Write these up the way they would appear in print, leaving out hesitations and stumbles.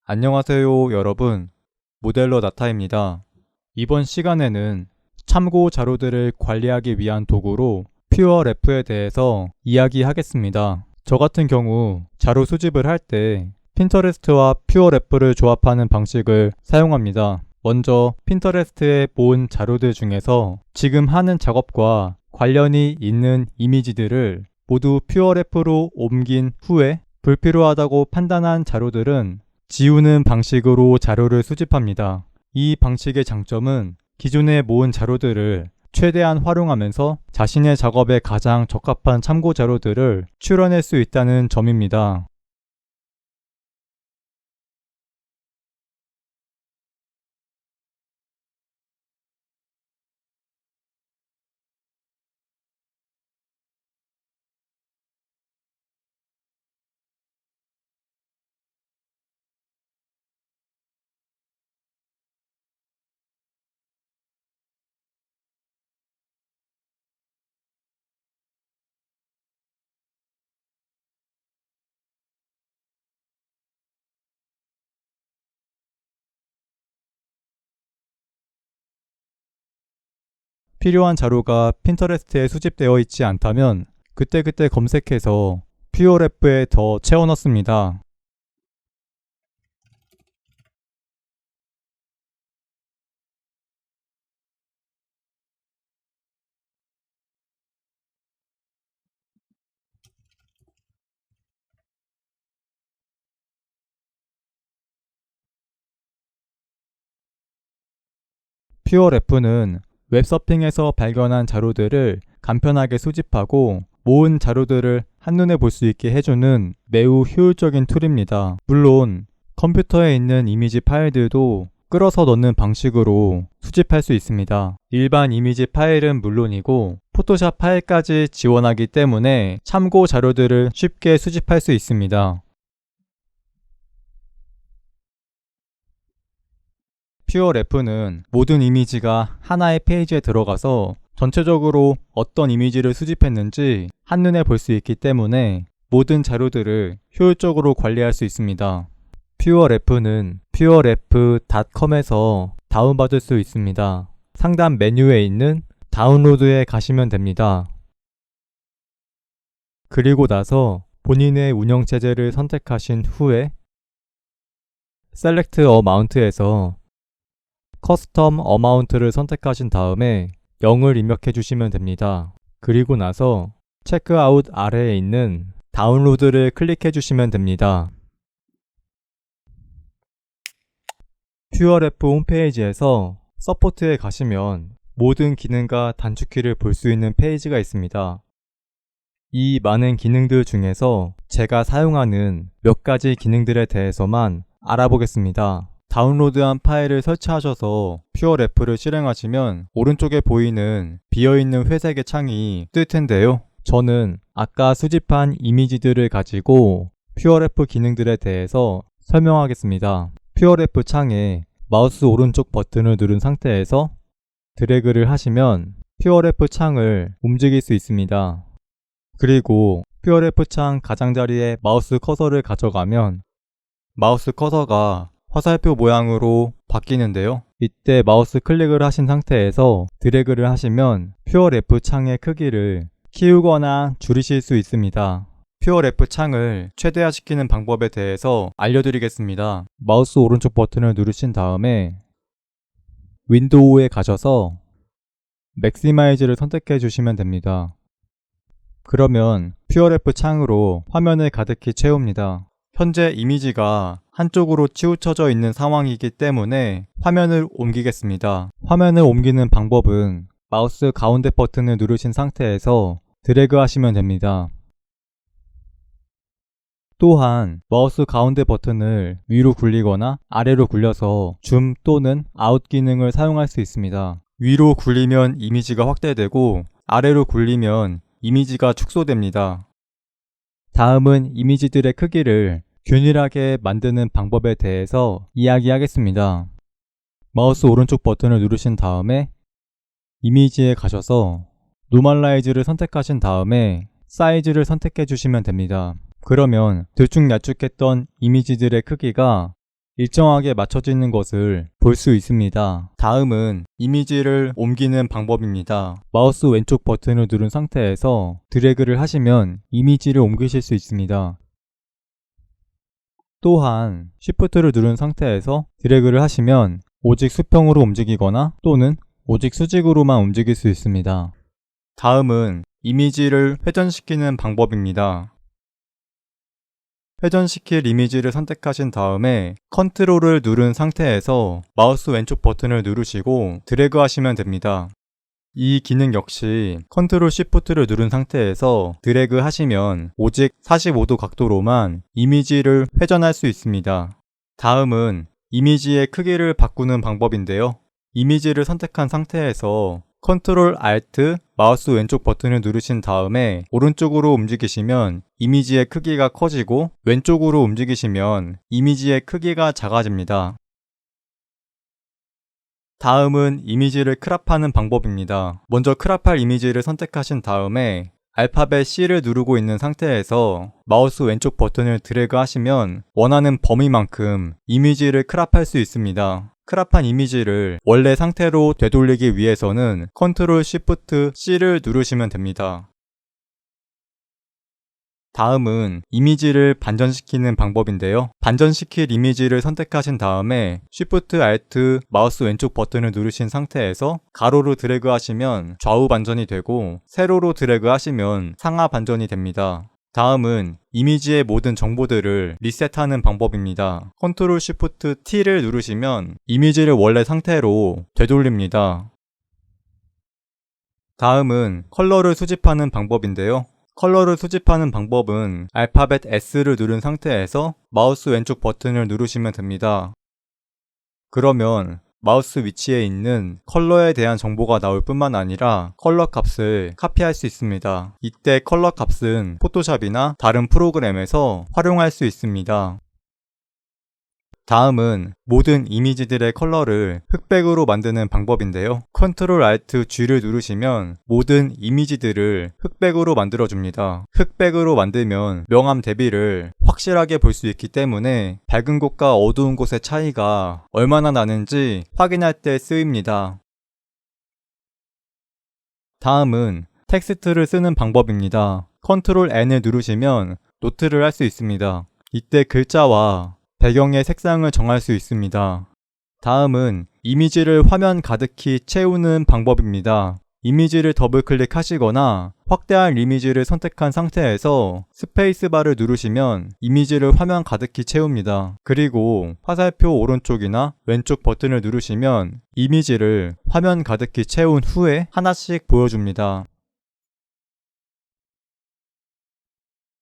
안녕하세요 여러분, 모델러 나타입니다. 이번 시간에는 참고 자료들을 관리하기 위한 도구로 퓨어레프에 대해서 이야기하겠습니다. 저 같은 경우 자료 수집을 할 때 핀터레스트와 퓨어레프를 조합하는 방식을 사용합니다. 먼저 핀터레스트에 모은 자료들 중에서 지금 하는 작업과 관련이 있는 이미지들을 모두 퓨어레프로 옮긴 후에 불필요하다고 판단한 자료들은 지우는 방식으로 자료를 수집합니다. 이 방식의 장점은 기존에 모은 자료들을 최대한 활용하면서 자신의 작업에 가장 적합한 참고 자료들을 추려낼 수 있다는 점입니다. 필요한 자료가 핀터레스트에 수집되어 있지 않다면 그때그때 검색해서 퓨어레프에 더 채워 넣습니다. 퓨어레프는 웹서핑에서 발견한 자료들을 간편하게 수집하고 모은 자료들을 한눈에 볼 수 있게 해주는 매우 효율적인 툴입니다. 물론 컴퓨터에 있는 이미지 파일들도 끌어서 넣는 방식으로 수집할 수 있습니다. 일반 이미지 파일은 물론이고 포토샵 파일까지 지원하기 때문에 참고 자료들을 쉽게 수집할 수 있습니다. 퓨어레프는 모든 이미지가 하나의 페이지에 들어가서 전체적으로 어떤 이미지를 수집했는지 한눈에 볼 수 있기 때문에 모든 자료들을 효율적으로 관리할 수 있습니다. 퓨어레프는 pureF.com에서 다운받을 수 있습니다. 상단 메뉴에 있는 다운로드에 가시면 됩니다. 그리고 나서 본인의 운영체제를 선택하신 후에 Select Amount에서 커스텀 어마운트를 선택하신 다음에 0을 입력해 주시면 됩니다. 그리고 나서 체크아웃 아래에 있는 다운로드를 클릭해 주시면 됩니다. 퓨어레프 홈페이지에서 서포트에 가시면 모든 기능과 단축키를 볼 수 있는 페이지가 있습니다. 이 많은 기능들 중에서 제가 사용하는 몇 가지 기능들에 대해서만 알아보겠습니다. 다운로드한 파일을 설치하셔서 퓨어레프를 실행하시면 오른쪽에 보이는 비어있는 회색의 창이 뜰 텐데요. 저는 아까 수집한 이미지들을 가지고 퓨어레프 기능들에 대해서 설명하겠습니다. 퓨어레프 창에 마우스 오른쪽 버튼을 누른 상태에서 드래그를 하시면 퓨어레프 창을 움직일 수 있습니다. 그리고 퓨어레프 창 가장자리에 마우스 커서를 가져가면 마우스 커서가 화살표 모양으로 바뀌는데요. 이때 마우스 클릭을 하신 상태에서 드래그를 하시면 퓨어레프 창의 크기를 키우거나 줄이실 수 있습니다. 퓨어레프 창을 최대화시키는 방법에 대해서 알려드리겠습니다. 마우스 오른쪽 버튼을 누르신 다음에 윈도우에 가셔서 맥시마이즈를 선택해 주시면 됩니다. 그러면 퓨어레프 창으로 화면을 가득히 채웁니다. 현재 이미지가 한쪽으로 치우쳐져 있는 상황이기 때문에 화면을 옮기겠습니다. 화면을 옮기는 방법은 마우스 가운데 버튼을 누르신 상태에서 드래그 하시면 됩니다. 또한 마우스 가운데 버튼을 위로 굴리거나 아래로 굴려서 줌 또는 아웃 기능을 사용할 수 있습니다. 위로 굴리면 이미지가 확대되고 아래로 굴리면 이미지가 축소됩니다. 다음은 이미지들의 크기를 균일하게 만드는 방법에 대해서 이야기하겠습니다. 마우스 오른쪽 버튼을 누르신 다음에 이미지에 가셔서 노멀라이즈를 선택하신 다음에 사이즈를 선택해 주시면 됩니다. 그러면 들쭉날쭉했던 이미지들의 크기가 일정하게 맞춰지는 것을 볼 수 있습니다. 다음은 이미지를 옮기는 방법입니다. 마우스 왼쪽 버튼을 누른 상태에서 드래그를 하시면 이미지를 옮기실 수 있습니다. 또한 Shift를 누른 상태에서 드래그를 하시면 오직 수평으로 움직이거나 또는 오직 수직으로만 움직일 수 있습니다. 다음은 이미지를 회전시키는 방법입니다. 회전시킬 이미지를 선택하신 다음에 컨트롤을 누른 상태에서 마우스 왼쪽 버튼을 누르시고 드래그 하시면 됩니다. 이 기능 역시 컨트롤 Shift를 누른 상태에서 드래그 하시면 오직 45도 각도로만 이미지를 회전할 수 있습니다. 다음은 이미지의 크기를 바꾸는 방법인데요. 이미지를 선택한 상태에서 컨트롤 Alt 마우스 왼쪽 버튼을 누르신 다음에 오른쪽으로 움직이시면 이미지의 크기가 커지고 왼쪽으로 움직이시면 이미지의 크기가 작아집니다. 다음은 이미지를 크롭하는 방법입니다. 먼저 크롭할 이미지를 선택하신 다음에 알파벳 C를 누르고 있는 상태에서 마우스 왼쪽 버튼을 드래그 하시면 원하는 범위만큼 이미지를 크롭할 수 있습니다. 크롭한 이미지를 원래 상태로 되돌리기 위해서는 컨트롤 Shift C를 누르시면 됩니다. 다음은 이미지를 반전시키는 방법인데요. 반전시킬 이미지를 선택하신 다음에 Shift Alt 마우스 왼쪽 버튼을 누르신 상태에서 가로로 드래그 하시면 좌우 반전이 되고 세로로 드래그 하시면 상하 반전이 됩니다. 다음은 이미지의 모든 정보들을 리셋하는 방법입니다. Ctrl Shift T를 누르시면 이미지를 원래 상태로 되돌립니다. 다음은 컬러를 수집하는 방법인데요. 컬러를 수집하는 방법은 알파벳 S를 누른 상태에서 마우스 왼쪽 버튼을 누르시면 됩니다. 그러면 마우스 위치에 있는 컬러에 대한 정보가 나올 뿐만 아니라 컬러 값을 카피할 수 있습니다. 이때 컬러 값은 포토샵이나 다른 프로그램에서 활용할 수 있습니다. 다음은 모든 이미지들의 컬러를 흑백으로 만드는 방법인데요. Ctrl Alt G를 누르시면 모든 이미지들을 흑백으로 만들어줍니다. 흑백으로 만들면 명암 대비를 확실하게 볼 수 있기 때문에 밝은 곳과 어두운 곳의 차이가 얼마나 나는지 확인할 때 쓰입니다. 다음은 텍스트를 쓰는 방법입니다. Ctrl N을 누르시면 노트를 할 수 있습니다. 이때 글자와 배경의 색상을 정할 수 있습니다. 다음은 이미지를 화면 가득히 채우는 방법입니다. 이미지를 더블 클릭하시거나 확대할 이미지를 선택한 상태에서 스페이스바를 누르시면 이미지를 화면 가득히 채웁니다. 그리고 화살표 오른쪽이나 왼쪽 버튼을 누르시면 이미지를 화면 가득히 채운 후에 하나씩 보여줍니다.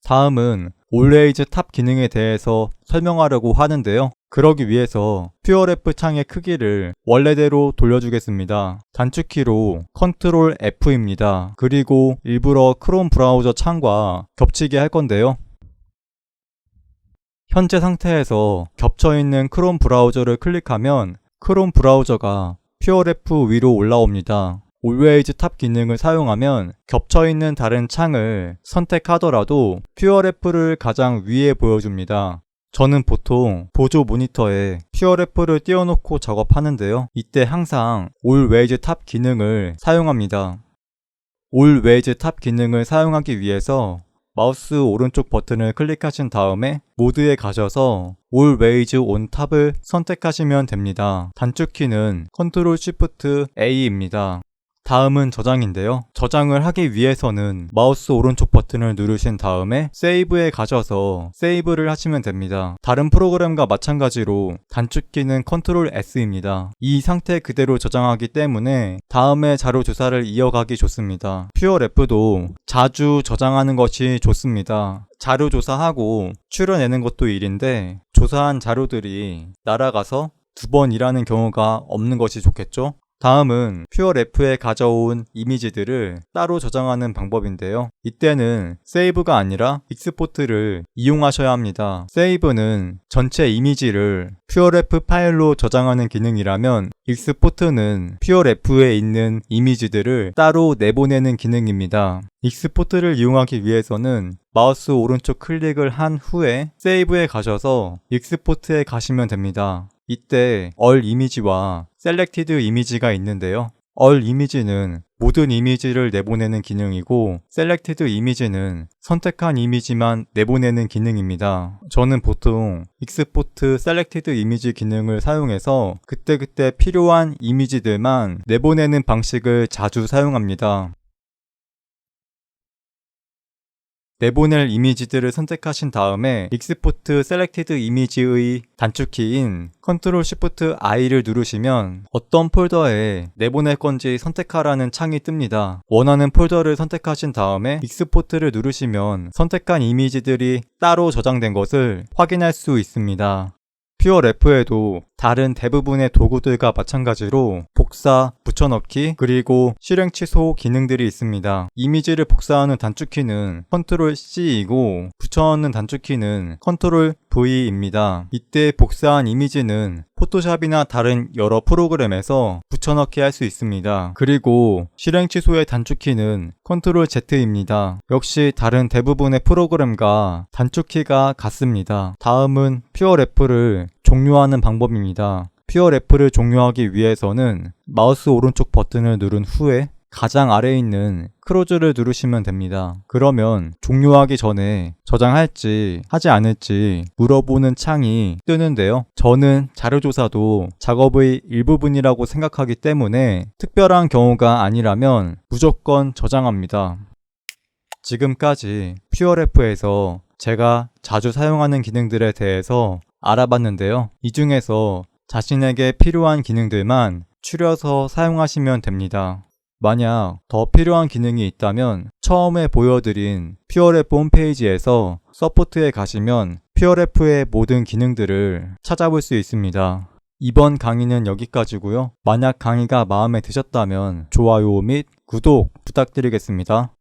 다음은 Always 탑 기능에 대해서 설명하려고 하는데요. 그러기 위해서 퓨어레프 창의 크기를 원래대로 돌려주겠습니다. 단축키로 Ctrl F입니다. 그리고 일부러 크롬 브라우저 창과 겹치게 할 건데요. 현재 상태에서 겹쳐있는 크롬 브라우저를 클릭하면 크롬 브라우저가 퓨어레프 위로 올라옵니다. Always 탑 기능을 사용하면 겹쳐있는 다른 창을 선택하더라도 퓨어레프를 가장 위에 보여줍니다. 저는 보통 보조 모니터에 퓨어레프를 띄워놓고 작업하는데요. 이때 항상 Always 탑 기능을 사용합니다. Always 탑 기능을 사용하기 위해서 마우스 오른쪽 버튼을 클릭하신 다음에 모드에 가셔서 Always on 탑을 선택하시면 됩니다. 단축키는 Ctrl Shift A입니다. 다음은 저장인데요. 저장을 하기 위해서는 마우스 오른쪽 버튼을 누르신 다음에 세이브에 가셔서 세이브를 하시면 됩니다. 다른 프로그램과 마찬가지로 단축키는 Ctrl S입니다. 이 상태 그대로 저장하기 때문에 다음에 자료 조사를 이어가기 좋습니다. 퓨어레프도 자주 저장하는 것이 좋습니다. 자료 조사하고 추려내는 것도 일인데 조사한 자료들이 날아가서 2번 일하는 경우가 없는 것이 좋겠죠? 다음은 퓨어레프에 가져온 이미지들을 따로 저장하는 방법인데요. 이때는 세이브가 아니라 익스포트를 이용하셔야 합니다. 세이브는 전체 이미지를 퓨어레프 파일로 저장하는 기능이라면 익스포트는 퓨어레프에 있는 이미지들을 따로 내보내는 기능입니다. 익스포트를 이용하기 위해서는 마우스 오른쪽 클릭을 한 후에 세이브에 가셔서 익스포트에 가시면 됩니다. 이때 All 이미지와 Selected 이미지가 있는데요. All 이미지는 모든 이미지를 내보내는 기능이고 Selected 이미지는 선택한 이미지만 내보내는 기능입니다. 저는 보통 Export Selected 이미지 기능을 사용해서 그때그때 필요한 이미지들만 내보내는 방식을 자주 사용합니다. 내보낼 이미지들을 선택하신 다음에 Export Selected 이미지의 단축키인 Ctrl+Shift-I를 누르시면 어떤 폴더에 내보낼 건지 선택하라는 창이 뜹니다. 원하는 폴더를 선택하신 다음에 익스포트를 누르시면 선택한 이미지들이 따로 저장된 것을 확인할 수 있습니다. 퓨어레프에도 다른 대부분의 도구들과 마찬가지로 복사, 붙여넣기, 그리고 실행 취소 기능들이 있습니다. 이미지를 복사하는 단축키는 Ctrl+C이고 붙여넣는 단축키는 Ctrl+V입니다. 이때 복사한 이미지는 포토샵이나 다른 여러 프로그램에서 붙여넣기 할 수 있습니다. 그리고 실행 취소의 단축키는 Ctrl+Z입니다. 역시 다른 대부분의 프로그램과 단축키가 같습니다. 다음은 퓨어레프를 종료하는 방법입니다. 퓨어레프를 종료하기 위해서는 마우스 오른쪽 버튼을 누른 후에 가장 아래에 있는 크로즈를 누르시면 됩니다. 그러면 종료하기 전에 저장할지 하지 않을지 물어보는 창이 뜨는데요. 저는 자료조사도 작업의 일부분이라고 생각하기 때문에 특별한 경우가 아니라면 무조건 저장합니다. 지금까지 퓨어레프에서 제가 자주 사용하는 기능들에 대해서 알아봤는데요. 이 중에서 자신에게 필요한 기능들만 추려서 사용하시면 됩니다. 만약 더 필요한 기능이 있다면 처음에 보여드린 퓨어레프 홈페이지에서 서포트에 가시면 퓨어레프의 모든 기능들을 찾아볼 수 있습니다. 이번 강의는 여기까지고요. 만약 강의가 마음에 드셨다면 좋아요 및 구독 부탁드리겠습니다.